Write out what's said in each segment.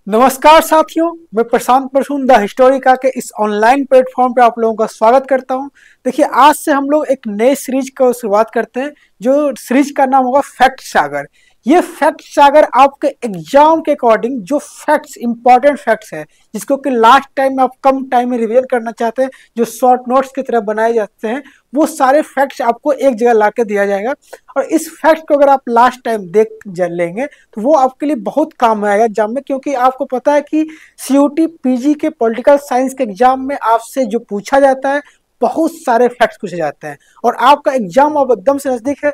नमस्कार साथियों, मैं प्रशांत परशुन द हिस्टोरिका के इस ऑनलाइन प्लेटफॉर्म पे आप लोगों का स्वागत करता हूं। देखिए, आज से हम लोग एक नए सीरीज का शुरुआत करते हैं, जो सीरीज का नाम होगा फैक्ट सागर। ये फैक्ट सागर आपके एग्जाम के अकॉर्डिंग जो फैक्ट्स, इंपॉर्टेंट फैक्ट्स है, जिसको कि लास्ट टाइम में आप कम टाइम में रिवीजन करना चाहते हैं, जो शॉर्ट नोट्स की तरह बनाए जाते हैं, वो सारे फैक्ट्स आपको एक जगह ला के दिया जाएगा। और इस फैक्ट को अगर आप लास्ट टाइम देख लेंगे तो वो आपके लिए बहुत काम आएगा एग्जाम में, क्योंकि आपको पता है कि सीयूटी पीजी के पॉलिटिकल साइंस के एग्जाम में आपसे जो पूछा जाता है, बहुत सारे फैक्ट्स पूछे जाते हैं। और आपका एग्जाम अब एकदम से नजदीक है।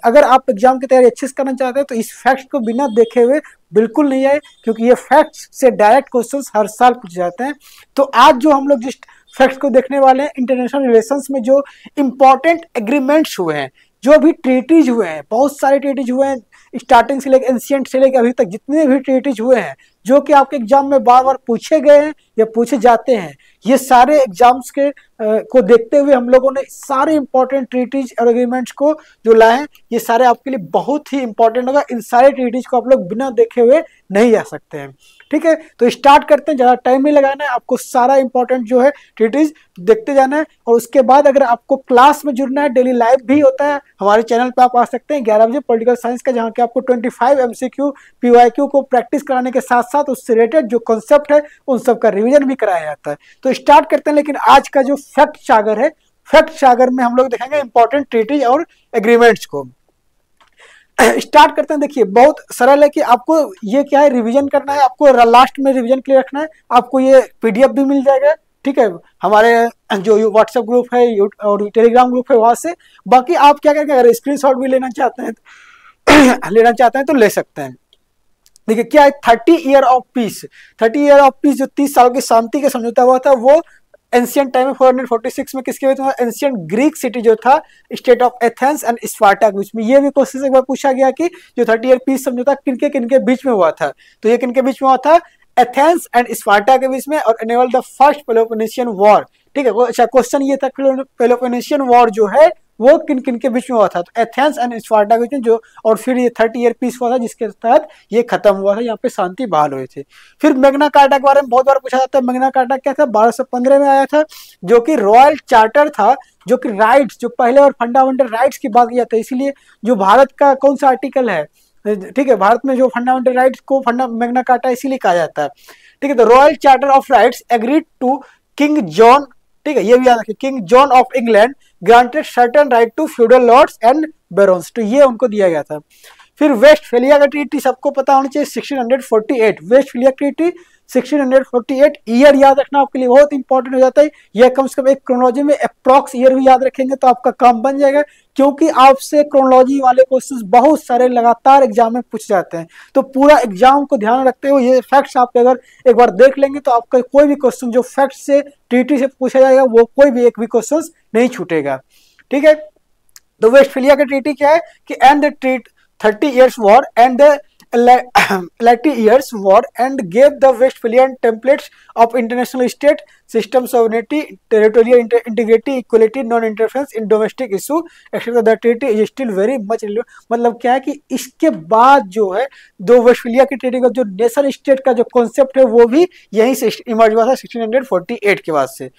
अगर आप एग्जाम की तैयारी अच्छे से करना चाहते हैं तो इस फैक्ट को बिना देखे हुए बिल्कुल नहीं आए, क्योंकि ये फैक्ट्स से डायरेक्ट क्वेश्चंस हर साल पूछे जाते हैं। तो आज जो हम लोग जिस फैक्ट्स को देखने वाले हैं, इंटरनेशनल रिलेशंस में जो इंपॉर्टेंट एग्रीमेंट्स हुए हैं, जो भी ट्रीटीज हुए हैं, बहुत सारे ट्रीटीज हुए हैं, स्टार्टिंग से लेकर एंशिएंट से लेकर अभी तक जितने भी ट्रीटीज हुए हैं, जो कि आपके एग्जाम में बार बार पूछे गए हैं या पूछे जाते हैं, ये सारे एग्जाम्स के को देखते हुए हम लोगों ने सारे इंपॉर्टेंट ट्रीटीज और एग्रीमेंट्स को जो लाए हैं, ये सारे आपके लिए बहुत ही इंपॉर्टेंट होगा। इन सारे ट्रीटीज को आप लोग बिना देखे हुए नहीं जा सकते हैं। ठीक है, तो स्टार्ट करते हैं। ज़्यादा टाइम नहीं लगाना है, आपको सारा इंपॉर्टेंट जो है ट्रीटीज देखते जाना है। और उसके बाद अगर आपको क्लास में जुड़ना है, डेली लाइव भी होता है हमारे चैनल पे, आप आ सकते हैं 11 बजे पॉलिटिकल साइंस का, जहाँ के आपको 25 MCQ PYQ को प्रैक्टिस कराने के साथ साथ उससे रिलेटेड जो कॉन्सेप्ट है उन सब का रिवीजन भी कराया जाता है। तो स्टार्ट करते हैं। लेकिन आज का जो फैक्ट सागर है, फैक्ट सागर में हम लोग देखेंगे इंपॉर्टेंट ट्रीटीज और एग्रीमेंट्स को। स्टार्ट करते हैं। देखिए, बहुत सरल है कि आपको ये क्या है, रिवीजन करना है। आपको लास्ट में रिवीजन के लिए रखना है। आपको ये पीडीएफ भी मिल जाएगा, ठीक है, हमारे जो व्हाट्सएप ग्रुप है और टेलीग्राम ग्रुप है वहां से। बाकी आप क्या करेंगे, अगर स्क्रीनशॉट भी लेना चाहते हैं तो ले सकते हैं। देखिए क्या है, 30 year of peace. 30 year of peace, जो 30 साल की शांति का समझौता हुआ था, वो एंशियंट टाइम में 446 में किसके बीच में? एंशियंट ग्रीक सिटी जो था, state of Athens and Sparta के बीच में। ये भी क्वेश्चन एक बार पूछा गया कि जो 30 ईयर पीस समझौता किनके किनके बीच में हुआ था, तो ये किनके बीच में हुआ था? एथेंस एंड स्पार्टा के बीच में, और enable the first Peloponnesian war. ठीक है, अच्छा क्वेश्चन ये था, पेलोपोनेशियन वॉर जो है वो किन किन के बीच में हुआ था? तो एथेंस एंड स्पार्टा के बीच में जो, और फिर ये 30 ईयर पीस हुआ था, जिसके तहत ये खत्म हुआ था, यहाँ पे शांति बहाल हुई थी। फिर मैग्ना कार्टा के बारे में बहुत बार पूछा जाता है। मैग्ना कार्टा क्या था? 1215 में आया था, जो कि रॉयल चार्टर था, जो कि राइट्स, जो पहले और फंडामेंटल राइट्स की बात किया था। इसीलिए जो भारत का कौन सा आर्टिकल है, ठीक है, भारत में जो फंडामेंटल राइट्स को मैग्ना कार्टा इसीलिए कहा जाता है। ठीक है, तो royal charter of rights agreed to king John, ठीक है, ये भी याद रखिए, king John of England granted certain right to feudal lords and barons, तो ये उनको दिया गया था। फिर वेस्टफेलिया का ट्रीटी सबको पता होना चाहिए, 1648। वेस्टफेलिया ट्रीटी 1648, ईयर याद रखना आपके लिए बहुत इंपॉर्टेंट हो जाता है। यह कम से कम एक क्रोनोलॉजी में अप्रॉक्स ईयर भी याद रखेंगे तो आपका काम बन जाएगा, क्योंकि आपसे क्रोनोलॉजी वाले क्वेश्चंस बहुत सारे लगातार एग्जाम में पूछ जाते हैं। तो पूरा एग्जाम को ध्यान रखते हुए ये फैक्ट्स आप अगर एक बार देख लेंगे तो आपका कोई भी क्वेश्चन जो फैक्ट से ट्रीटी से पूछा जाएगा, वो कोई भी एक भी क्वेश्चन नहीं छूटेगा। ठीक है, तो वेस्टफेलिया का ट्रीटी क्या है कि and the treat 30 years war and the 80 years war and gave the Westphalian templates of international state system sovereignty, territorial integrity, equality, non-interference in domestic issue, etc. The treaty is still very much relevant। मतलब क्या है कि इसके बाद जो है दो Westphalia की ट्रीटी का जो नेशन स्टेट का जो कॉन्सेप्ट है, वो भी यहीं से इमर्ज हुआ था 1648 के बाद से।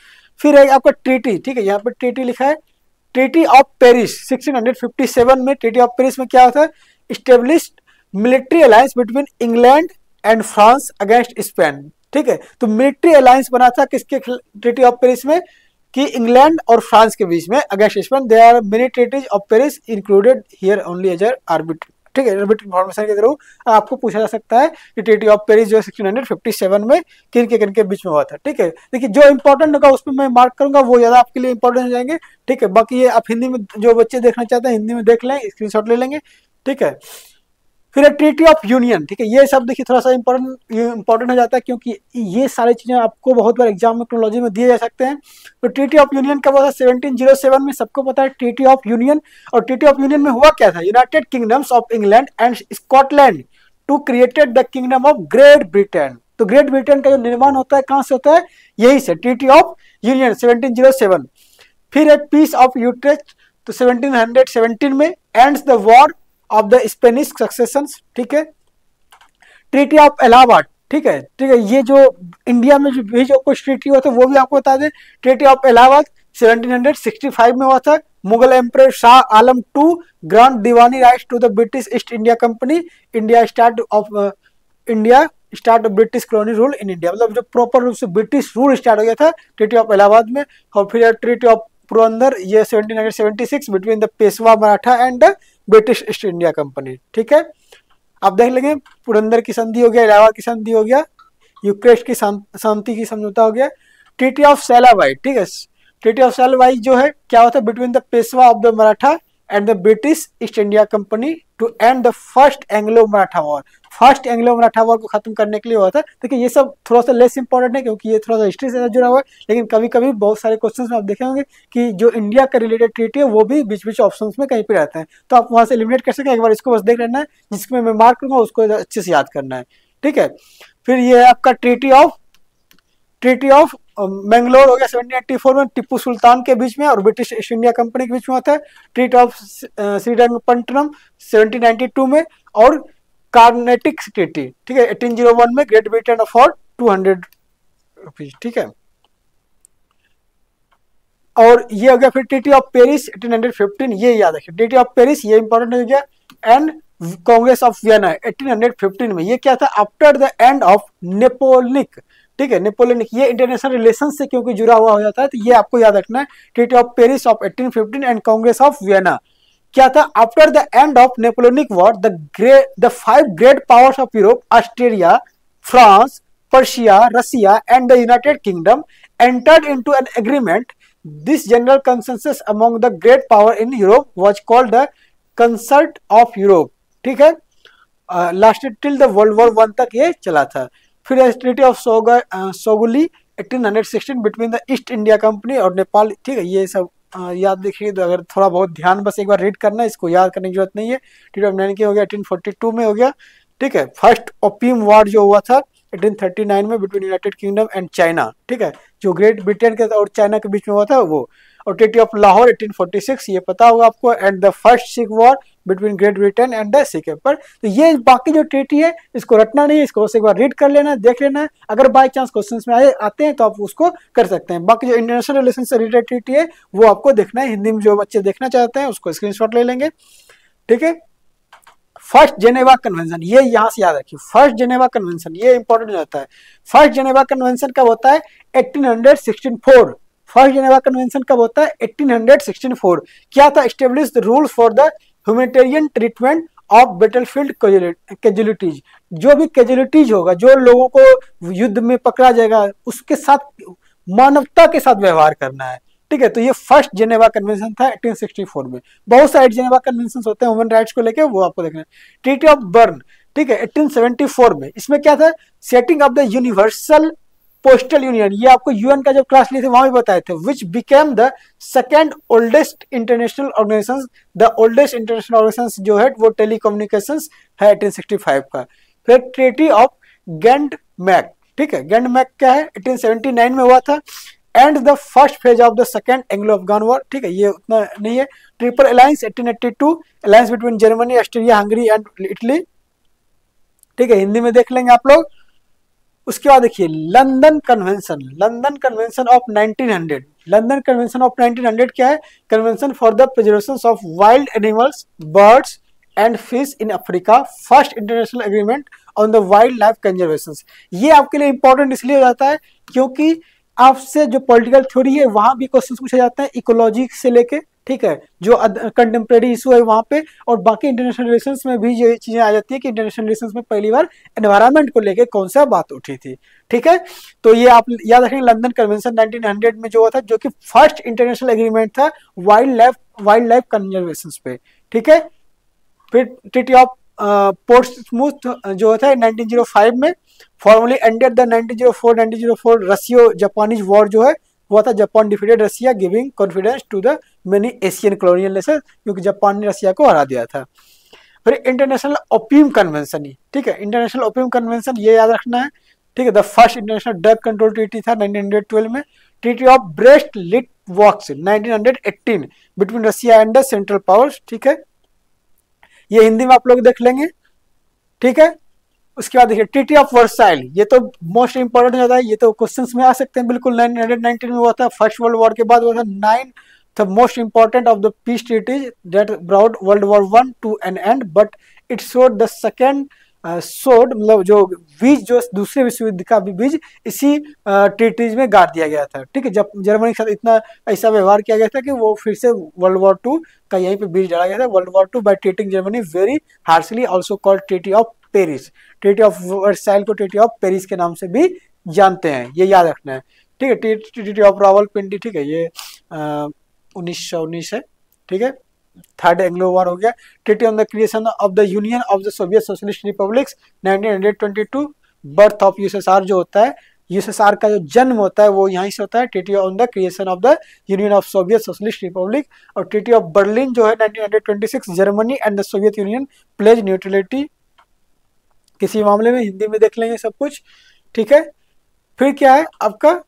फिर है आपका ट्रीटी, ठीक है, यहाँ पर ट्रीटी लिखा है, ट्रीटी ऑफ पेरिस 1657 में। ट्रीटी ऑफ पेरिस में क्या होता है? Established military alliance between England and France against Spain. ठीक है, तो मिलिट्री अलायंस बना था किसके? ट्रीटी ऑफ पेरिस में, कि इंग्लैंड और फ्रांस के बीच में against Spain. There are many treaties of Paris included here only as arbitrary. ठीक है, आर्बिट्री इन्फॉर्मेशन के थ्रू आपको पूछा जा सकता है कि ट्रीटी ऑफ पेरिस जो 1657 में किन के बीच में हुआ था। ठीक है, देखिए जो इंपॉर्टेंट होगा उसमें मैं मार्क करूंगा, वो ज्यादा आपके लिए इंपॉर्टेंट हो जाएंगे। ठीक है, बाकी ये आप हिंदी में, जो बच्चे देखना चाहते हैं हिंदी में देख लें, स्क्रीनशॉट ले लेंगे। ठीक है, फिर ट्रीटी ऑफ यूनियन। ठीक है, ये सब देखिए थोड़ा सा इंपॉर्टेंट हो जाता है, क्योंकि ये सारी चीजें आपको बहुत बार एग्जाम में क्रोनोलॉजी में दिए जा सकते हैं। तो ट्रीटी ऑफ यूनियन कब हुआ था? 1707 में, सबको पता है ट्रीटी ऑफ यूनियन। और ट्रीटी ऑफ यूनियन में हुआ क्या था? United kingdoms of England and Scotland to created the Kingdom of Great Britain. तो ग्रेट ब्रिटेन का जो निर्माण होता है कहां से होता है? यही से, ट्रीटी ऑफ यूनियन 1707। फिर है पीस ऑफ यूट्रेक्ट, तो 1717 में ends the war of the Spanish succession. ठीक है, ट्रीटी ऑफ इलाहाबाद, ठीक है, ये जो इंडिया में जो भी जो कुछ ट्रीटी हुआ था वो भी आपको बता दें। ट्रीटी ऑफ इलाहाबाद 1765 में हुआ था। Mughal emperor Shah Alam to grant diwani rights to the British East India Company. India start British colony rule in India, मतलब जो प्रॉपर रूप से ब्रिटिश रूल स्टार्ट हो गया था ट्रीटी ऑफ इलाहाबाद में। और फिर ट्रीटी ऑफ पुरंदर, ये 1776 between the Peshwa Maratha and the British East India company. ठीक है, आप देख लेंगे पुरंदर की संधि हो गया, इलाहाबाद की संधि हो गया, यूक्रेट की शांति की समझौता हो गया। ट्रीटी ऑफ सैलाबाई, ठीक है, ट्रीटी ऑफ सैलाबाई जो है क्या होता है, between the Peshwa of the Maratha and the British East India Company to end the first Anglo Maratha war. First Anglo Maratha war को खत्म करने के लिए हुआ था। देखिए ये सब थोड़ा सा लेस इंपॉर्टेंट है क्योंकि ये थोड़ा सा हिस्ट्री से जुड़ा हुआ है, लेकिन कभी कभी बहुत सारे क्वेश्चंस में आप देखेंगे कि जो इंडिया का रिलेटेड ट्रीटी है वो भी बीच बीच ऑप्शंस में कहीं पे रहते हैं, तो आप वहां से एलिमिनेट कर सकें। एक बार इसको बस देख लेना है, जिसमें मैं मार्क करूंगा उसको अच्छे से याद करना है। ठीक है, फिर ये है आपका ट्रीटी ऑफ मैंगलोर हो गया 1784 में, टिप्पू सुल्तान के बीच में और ब्रिटिश ईस्ट इंडिया कंपनी के बीच में होता है। ट्रीटी ऑफ श्रीरंगपट्टनम 1792 में, और कार्नेटिक ट्रीटी, ठीक है, 1801 में ग्रेट ब्रिटेन अफोर्ड 200 रुपीज। ठीक है, और ये हो गया फिर ट्रीटी ऑफ पेरिस 1815, ये याद रखिए, ट्रीटी ऑफ पेरिस ये इंपॉर्टेंट हो गया। एंड कांग्रेस ऑफ वियना 1815 में, ये क्या था, after the end of Napoleonic. ठीक है, नेपोलियनिक ये इंटरनेशनल रिलेशन से क्योंकि जुड़ा हुआ हो जाता है, तो ये आपको याद रखना है। Treaty of Paris of 1815 and Congress of Vienna क्या था, after the end of Napoleonic war the 5 great powers of Europe, Australia, France, Persia, Russia and the United Kingdom entered into an agreement. This general consensus among the great power in Europe was called the Concert of Europe. ठीक है, lasted till the world war 1 तक ये चला था। फिर treaty of Sugauli 1816 between the East India company और नेपाल। ठीक है, ये सब याद देखिए, तो अगर थोड़ा बहुत ध्यान बस एक बार रीड करना है, इसको याद करने की जरूरत नहीं है। ट्रीटी ऑफ नैनी हो गया 1842 में हो गया। ठीक है, फर्स्ट ओपियम वॉर जो हुआ था 1839 में between United kingdom and China. ठीक है, जो ग्रेट ब्रिटेन के और चाइना के बीच में हुआ था वो। और ट्रीटी ऑफ लाहौर 1846 ये पता होगा आपको। And the first Sikh war between Great Britain and the Sikh empire. तो ये बाकी जो ट्रीटी है इसको रटना नहीं है, इसको एक बार रीड कर लेना, देख लेना है। अगर बाई चांस क्वेश्चन में आते हैं तो आप उसको कर सकते हैं। बाकी जो इंटरनेशनल रिलेशन से रिलेटेड ट्रीटी है वो आपको देखना है, हिंदी में जो बच्चे देखना चाहते हैं उसको स्क्रीनशॉट ले लेंगे। ठीक है, फर्स्ट जेनेवा कन्वेंशन, ये यहां से याद रखिए, फर्स्ट जेनेवा कन्वेंशन ये इंपॉर्टेंट हो जाता है। फर्स्ट जेनेवा कन्वेंशन कब होता है, 1864। फर्स्ट जेनेवा कन्वेंशन कब होता है, 1864। क्या था, establish the rules for the humanitarian treatment of battlefield casualties. जो भी कैजुअलिटीज होगा, जो लोगों को युद्ध में पकड़ा जाएगा, उसके साथ मानवता के साथ व्यवहार करना है। ठीक है, तो ये फर्स्ट जेनेवा कन्वेंशन था 1864 में। बहुत सारे जेनेवा कन्वेंशन होते हैं ह्यूमन राइट्स को लेके, वो आपको देखना है। ट्रीटी ऑफ बर्न, ठीक है, 1874 में, इसमें क्या था, setting of the universal postal union. ये आपको यूएन का जब क्लास लिए थे वहां भी बताए थे। Which became the second oldest international organization. The oldest international organization जो है वो टेलीकम्युनिकेशन है 1865 का। फिर ट्रीटी ऑफ गेंड मैक, ठीक है, गेंड मैक क्या है, 1879 में हुआ था। And the first phase of the second Anglo Afghan war. ठीक है, ये उतना नहीं है। Triple alliance 1882, alliance between Germany, Australia, Hungary and Italy. ठीक है, हिंदी में देख लेंगे आप लोग। उसके बाद देखिए London convention, London convention of 1900। London convention of 1900 क्या है, convention for the preservation of wild animals, birds and fish in Africa, first international agreement on the wild life conservation. ये आपके लिए इंपॉर्टेंट इसलिए हो जाता है क्योंकि आपसे जो पॉलिटिकल थ्योरी है वहां भी क्वेश्चन पूछे जाते हैं इकोलॉजी से लेके। ठीक है, जो कंटेम्प्रेरी इशू है वहां पे, और बाकी इंटरनेशनल रिलेशंस में भी ये चीजें आ जाती है कि इंटरनेशनल रिलेशंस में पहली बार एनवायरनमेंट को लेके कौन सा बात उठी थी। ठीक है, तो ये आप याद रखेंगे, लंदन कन्वेंशन 1900 में जो हुआ था, जो कि फर्स्ट इंटरनेशनल एग्रीमेंट था वाइल्ड लाइफ कंजर्वेशन पे। ठीक है, फिर ट्रीटी ऑफ पोर्ट्समूथ जो होता है 1905 में, formally ended the 1904 Russo Japanese war जो है हुआ था। Japan defeated Russia giving confidence to the many Asian colonial nations, क्योंकि जापान ने रशिया को हरा दिया था। फिर इंटरनेशनल ओपियम कन्वेंशन, ठीक है, इंटरनेशनल ओपियम कन्वेंशन ये याद रखना है। ठीक है, the first international drug control treaty था 1912 में। Treaty of Brest Litovsk 1918 between Russia and the central powers. ठीक है, ये हिंदी में आप लोग देख लेंगे। ठीक है, उसके बाद देखिए ट्रीटी ऑफ वर्साइल, ये तो मोस्ट इंपॉर्टेंट होता है, ये तो क्वेश्चंस में आ सकते हैं बिल्कुल। 1919 में हुआ था, फर्स्ट वर्ल्ड वॉर के बाद हुआ था। 9 the most important of the peace treaties that brought world war 1 to an end, but it showed the second sowed, मतलब जो बीज, जो दूसरे विश्व युद्ध का भी बीज इसी ट्रीटीज में गाड़ दिया गया था। ठीक है, जब जर्मनी के साथ इतना ऐसा व्यवहार किया गया था कि वो फिर से वर्ल्ड वॉर 2 का यहीं पे बीज डाला गया था। World war 2 by treating Germany very harshly, also called treaty of Paris. Treaty of Versailles को ट्रीटी ऑफ पेरिस के नाम से भी जानते हैं, ये याद रखना है। ठीक है, ट्रीटी ऑफ रावलपिंडी, ठीक है, ये 1919 है। ठीक है, थर्ड एंग्लो वॉर हो गया। Treaty on the creation of the Union of the Soviet socialist republics 1922, birth of USSR जो होता है, यूएसएसआर का जो जन्म होता है वो यहीं से होता है। Treaty on the creation of the Union of Soviet Socialist Republic, और ट्रीटी ऑफ बर्लिन जो है 1926, Germany and the Soviet Union pledge neutrality. किसी मामले में हिंदी में देख लेंगे सब कुछ। ठीक है, फिर क्या है आपका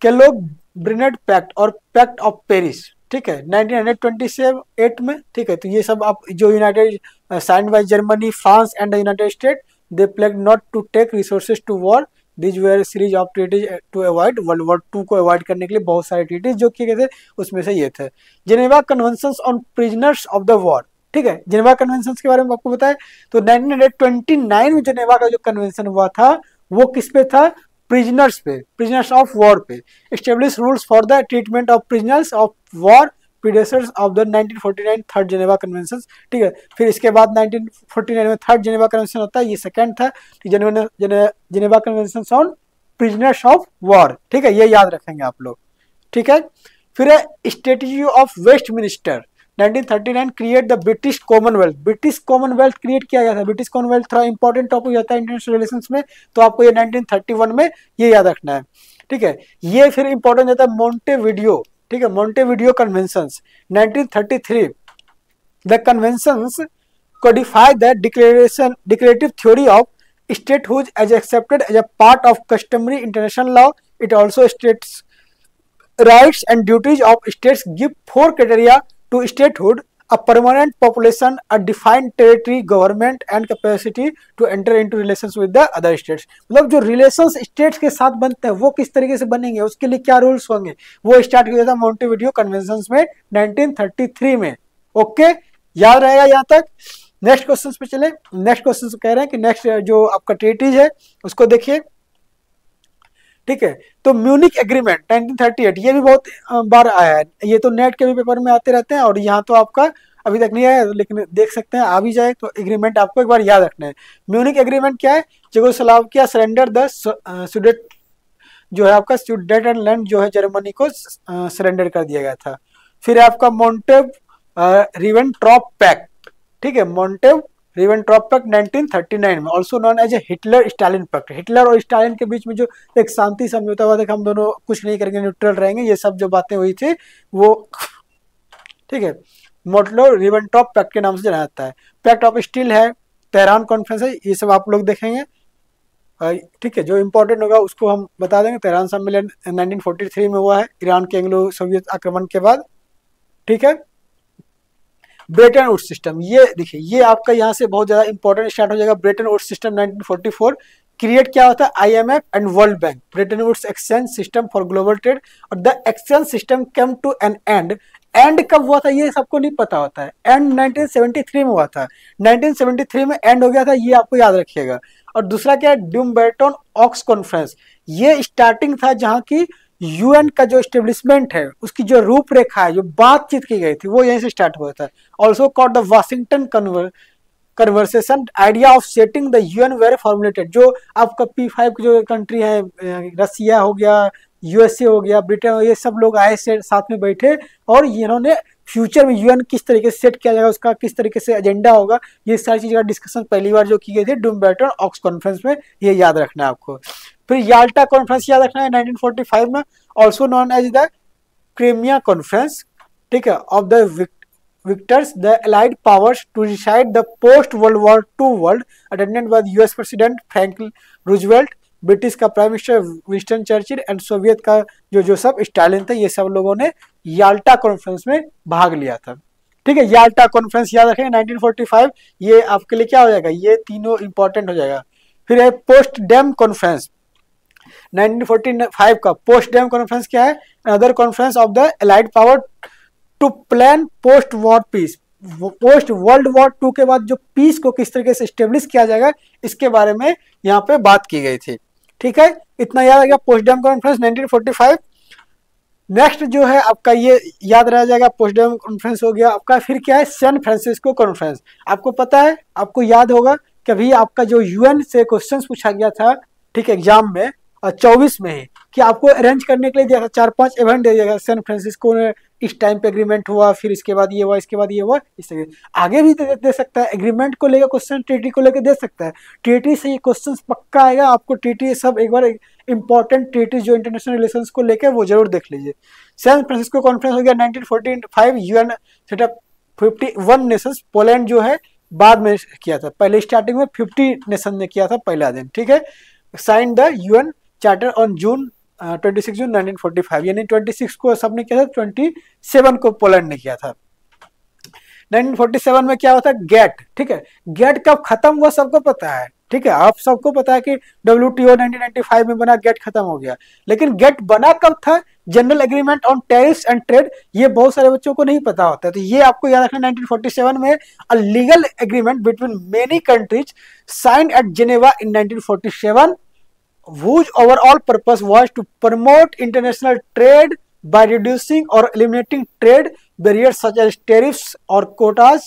केलोग ब्रिनेट पैक्ट और पैक्ट ऑफ पेरिस। ठीक है, 1928 में। ठीक है, तो ये सब आप जो united sign by Germany, France and the United State, they pledged not to take resources to war, this were series of treaties to avoid world war 2 को अवॉइड करने के लिए बहुत सारे ट्रीटीज जो किए गए थे, उसमें से ये थे। Geneva conventions on prisoners of the war. ठीक है, जेनेवा कन्वेंशंस के बारे में आपको बताया, तो 1929 में जेनेवा का जो कन्वेंशन हुआ था वो किस पे था? प्रिजनर्स पे, प्रिजनर्स ऑफ वॉर पे। Establish rules for the treatment of prisoners of war, predecessors of the 1949 third Geneva convention. ठीक है, फिर इसके बाद 1949 में थर्ड जेनेवा कन्वेंशन होता है, ये सेकंड था, Geneva convention on prisoners of war. ठीक है, ये याद रखेंगे आप लोग। ठीक है, फिर है strategy of Westminster 1939, create the British Commonwealth. British Commonwealth create किया गया था। ब्रिटिश कॉमनवेल्थ थोड़ा इंपॉर्टेंट टॉपिक होता है इंटरनेशनल रिलेशंस में, तो आपको ये 1931 में ये याद रखना है। ठीक है, ये फिर इंपॉर्टेंट होता है मोंटेविडियो। ठीक है, मोंटेविडियो conventions 1933, the conventions Codify the declarative theory of statehood as accepted as a part of customary international law. It also states rights and duties of states, give 4 criteria to statehood: a permanent population, a defined territory, government and capacity to enter into relations with the other states। मतलब जो relations states के साथ बनते हैं वो किस तरीके से बनेंगे, उसके लिए क्या रूल्स होंगे, वो स्टार्ट किया था मोंटेविडियो कन्वेंशंस में 1933 में। ओके, याद रहेगा यहाँ तक। नेक्स्ट क्वेश्चन पे चले। नेक्स्ट क्वेश्चन कह रहे हैं कि नेक्स्ट जो आपका ट्रीटीज है उसको देखिए। ठीक है, तो म्यूनिक एग्रीमेंट 1938, ये भी बहुत बार आया है, ये तो नेट के भी पेपर में आते रहते हैं, और यहाँ तो आपका अभी तक नहीं आया, लेकिन देख सकते हैं आ भी जाए तो एग्रीमेंट आपको एक बार याद रखना है। म्यूनिक एग्रीमेंट क्या है? यूगोस्लाविया सरेंडर द सुडेट, जो है आपका सुडेटलैंड जो है जर्मनी को सरेंडर कर दिया गया था। फिर आपका मोंटेव रिवेंट्रॉप पैक्ट। ठीक है, मोंटेव रिवेंट्रॉप पैक्ट 1939 में, also known as a Hitler Stalin pact. Hitler और स्टालिन के बीच में जो एक शांति समझौता हुआ था कि हम दोनों कुछ नहीं करेंगे, न्यूट्रल रहेंगे, ये सब जो बातें हुई थी वो, ठीक है, मोटलो रिवेंट्रॉप पैक्ट के नाम से जाना जाता है। पैक्ट ऑफ स्टील है, तेहरान कॉन्फ्रेंस है, ये सब आप लोग देखेंगे। ठीक है, जो इंपॉर्टेंट होगा उसको हम बता देंगे। तेहरान सम्मेलन 1943 में हुआ है, ईरान के एंग्लो सोवियत आक्रमण के बाद। ठीक है, ब्रेटन वुड्स सिस्टम, ये देखिए, ये आपका यहाँ से बहुत ज्यादा इंपॉर्टेंट स्टार्ट हो जाएगा। ब्रेटन वुड्स सिस्टम 1944, क्रिएट क्या होता है? IMF and world bank, Bretton Woods exchange system for global trade, और the exchange system came to an end. End कब हुआ था ये सबको नहीं पता होता है। एंड 1973 में हुआ था, 1973 में एंड हो गया था, ये आपको याद रखिएगा। और दूसरा क्या है? ड्यूम्बर्टन ऑक्स कॉन्फ्रेंस, ये स्टार्टिंग था जहां की यूएन का जो स्टेब्लिशमेंट है उसकी जो रूपरेखा है, जो बातचीत की गई थी, वो यहीं से स्टार्ट हुआ था। Also called the Washington conversation, idea of setting the UN were formulated. जो आपका P5 जो कंट्री है, रसिया हो गया, यूएसए हो गया, ब्रिटेन हो गया, ये सब लोग आए से साथ में बैठे और इन्होंने फ्यूचर में यूएन किस तरीके से सेट किया जाएगा, उसका किस तरीके से एजेंडा होगा, ये सारी चीज़ का डिस्कशन पहली बार जो की गई थी ड्यूम्बर्टन ऑक्स कॉन्फ्रेंस में, ये याद रखना है आपको। फिर याल्टा कॉन्फ्रेंस याद रखना है 1945 में, also known as the Crimea conference. ठीक है, of the victors the allied powers to decide the post World War II world, attended by US President Franklin Roosevelt, British का prime minister Winston Churchill and Soviet का जो Joseph Stalin थे, ये सब लोगों ने याल्टा कॉन्फ्रेंस में भाग लिया था। ठीक है, याल्टा कॉन्फ्रेंस याद रखेंगे 1945, ये आपके लिए क्या हो जाएगा, ये तीनों इंपॉर्टेंट हो जाएगा। फिर है पोस्टडेम कॉन्फ्रेंस 1945 का। पोस्टडेम कॉन्फ्रेंस क्या है, other conference of the allied power to plan post war peace. Post world war 2 के बाद जो पीस को किस तरीके से स्टेब्लिश किया जाएगा, इसके बारे में यहाँ पे बात की गई थी। ठीक है, इतना याद आ गया पोस्टडेम कॉन्फ्रेंस 1945। नेक्स्ट जो है आपका ये याद रह जाएगा, पोस्टडेम कॉन्फ्रेंस हो गया आपका। फिर क्या है, सैन फ्रांसिस्को कॉन्फ्रेंस। आपको पता है, आपको याद होगा कि अभी आपका जो यूएन से क्वेश्चंस पूछा गया था, ठीक है, एग्जाम में 24 में ही, कि आपको अरेंज करने के लिए दिया था, 4-5 इवेंट दे दिया गया। सैन फ्रांसिस्को में इस टाइम पे एग्रीमेंट हुआ, फिर इसके बाद ये हुआ, इसके बाद ये हुआ, इस तरह आगे भी दे सकता है। एग्रीमेंट को लेकर क्वेश्चन ट्रीटी को लेकर दे सकता है। ट्रीटी से ये क्वेश्चन पक्का आएगा आपको। ट्रीटी सब एक बार इंपॉर्टेंट ट्रीटी जो इंटरनेशनल रिलेशंस को लेकर, वो जरूर देख लीजिए। सैन फ्रांसिस्को कॉन्फ्रेंस हो गया 1945। UN setup 51 Nations. पोलैंड जो है बाद में किया था, पहले स्टार्टिंग में 50 नेशन ने किया था पहला दिन। ठीक है, sign the UN charter on June 26 June 1945, यानी 26 को सबने किया था, 27 को पोलैंड ने किया था। 1947 में क्या होता है, गेट। ठीक है, गेट कब खत्म हुआ सबको पता है। ठीक है, आप सबको पता है कि WTO 1995 में बना, गेट खत्म हो गया। लेकिन गेट बना कब था, general agreement on tariffs and trade, ये बहुत सारे बच्चों को नहीं पता होता है, तो ये आपको याद रखना। 1947 में a legal agreement between many countries signed at Geneva in 1947 whose overall purpose was to promote international trade by reducing or eliminating trade barriers such as tariffs or quotas.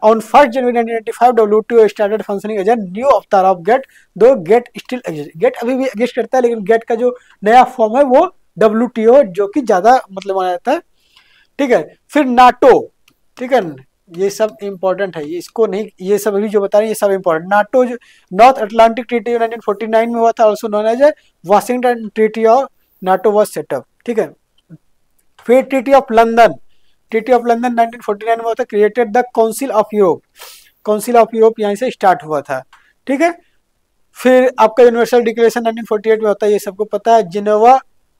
On 1st January 1995, WTO started functioning as a new avatar of GATT, though GATT still exists. GATT अभी भी exist करता है, लेकिन GATT का जो नया form है वो WTO, जो कि ज्यादा मतलब माना जाता है। ठीक है, फिर नाटो। ठीक है, ये सब इंपॉर्टेंट है, ये इसको नहीं, ये सब अभी जो बता रहे हैं ये सब इंपॉर्टेंट। नाटो जो नॉर्थ अटलांटिक ट्रीटी 1949 में हुआ था, also known as Washington treaty of NATO was set up. ठीक है, फिर treaty of London. Treaty of London 1949 में हुआ था, created the Council of Europe. Council of Europe यहीं से स्टार्ट हुआ था। ठीक है, फिर आपका यूनिवर्सल डिक्लेरेशन 1948 में होता है, ये सबको पता है। Geneva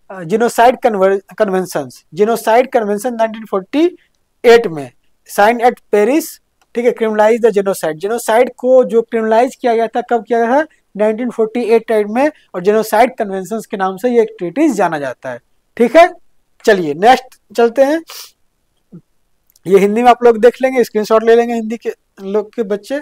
genocide convention, genocide convention 1948 में साइन एट पेरिस। ठीक है, क्रिमिनलाइज द जेनोसाइड। जेनोसाइड को जो क्रिमिनलाइज किया गया था, कब किया गया था, 1948 टाइम में, और जेनोसाइड कन्वेंशन के नाम से ये ट्रीटीज जाना जाता है। ठीक है, चलिए नेक्स्ट चलते हैं। ये हिंदी में आप लोग देख लेंगे, स्क्रीनशॉट ले लेंगे हिंदी के लोग के बच्चे।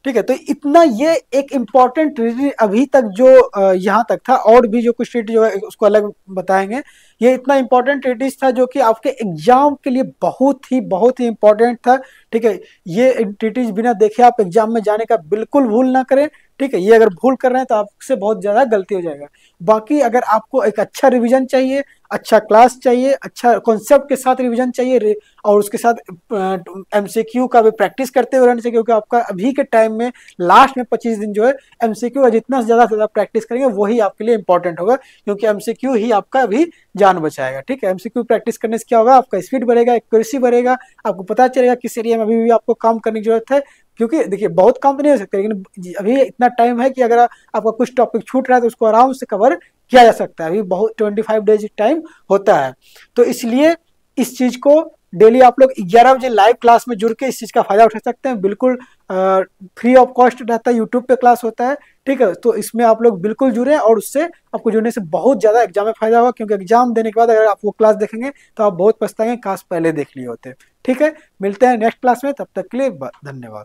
ठीक है, तो इतना ये एक इम्पॉर्टेंट ट्रीटी अभी तक जो यहाँ तक था, और भी जो कुछ ट्रीटी जो है उसको अलग बताएंगे। ये इतना इम्पोर्टेंट ट्रीटीज था जो कि आपके एग्जाम के लिए बहुत ही इम्पोर्टेंट था। ठीक है, ये ट्रीटीज बिना देखे आप एग्जाम में जाने का बिल्कुल भूल ना करें। ठीक है, ये अगर भूल कर रहे हैं तो आपसे बहुत ज्यादा गलती हो जाएगा। बाकी अगर आपको एक अच्छा रिवीजन चाहिए, अच्छा क्लास चाहिए, अच्छा कॉन्सेप्ट के साथ रिवीजन चाहिए, और उसके साथ MCQ का भी प्रैक्टिस करते हुए रहना चाहिए, क्योंकि आपका अभी के टाइम में लास्ट में 25 दिन जो है MCQ का जितना ज्यादा से ज्यादा प्रैक्टिस करेंगे वही आपके लिए इंपॉर्टेंट होगा, क्योंकि MCQ ही आपका अभी जान बचाएगा। ठीक है, MCQ प्रैक्टिस करने से क्या होगा, आपका स्पीड बढ़ेगा, एक्यूरेसी बढ़ेगा, आपको पता चलेगा किस एरिया में अभी भी आपको काम करने की जरूरत है। क्योंकि देखिए बहुत काम तो नहीं हो सकते, लेकिन अभी इतना टाइम है कि अगर आपका कुछ टॉपिक छूट रहा है तो उसको आराम से कवर किया जा सकता है। अभी बहुत 25 डेज टाइम होता है, तो इसलिए इस चीज को डेली आप लोग 11 बजे लाइव क्लास में जुड़ के इस चीज का फायदा उठा सकते हैं। बिल्कुल फ्री ऑफ कॉस्ट रहता है, यूट्यूब पे क्लास होता है। ठीक है, तो इसमें आप लोग बिल्कुल जुड़े, और उससे आपको जुड़ने से बहुत ज्यादा एग्जाम में फायदा होगा, क्योंकि एग्जाम देने के बाद अगर आप वो क्लास देखेंगे तो आप बहुत पछताएंगे, काश पहले देख लिए होते। ठीक है, मिलते हैं नेक्स्ट क्लास में, तब तक के लिए धन्यवाद।